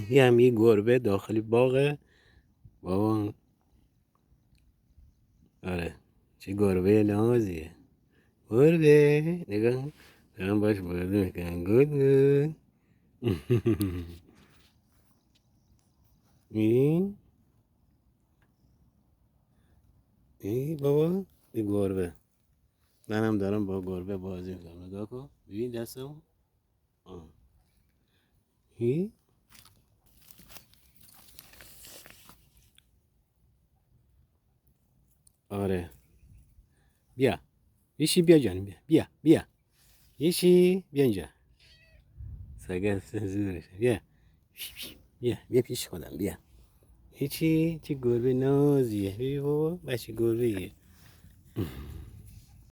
یه هم یه گربه داخلی باغه بابا. آره چه گربه نازیه. گربه نگاه دارم باش بازی میکنم. گود گود. میبین ای بابا این گربه. منم دارم با گربه بازی میکنم. نگاه کن ببین دستم. هی آره بیا یشی بیا جانم بیا یشی بیا اینجا. سگه زورش بیا پیش خودم بیا. هیچی چه گربه نازیه. ببین بابا بچه گربه ایه.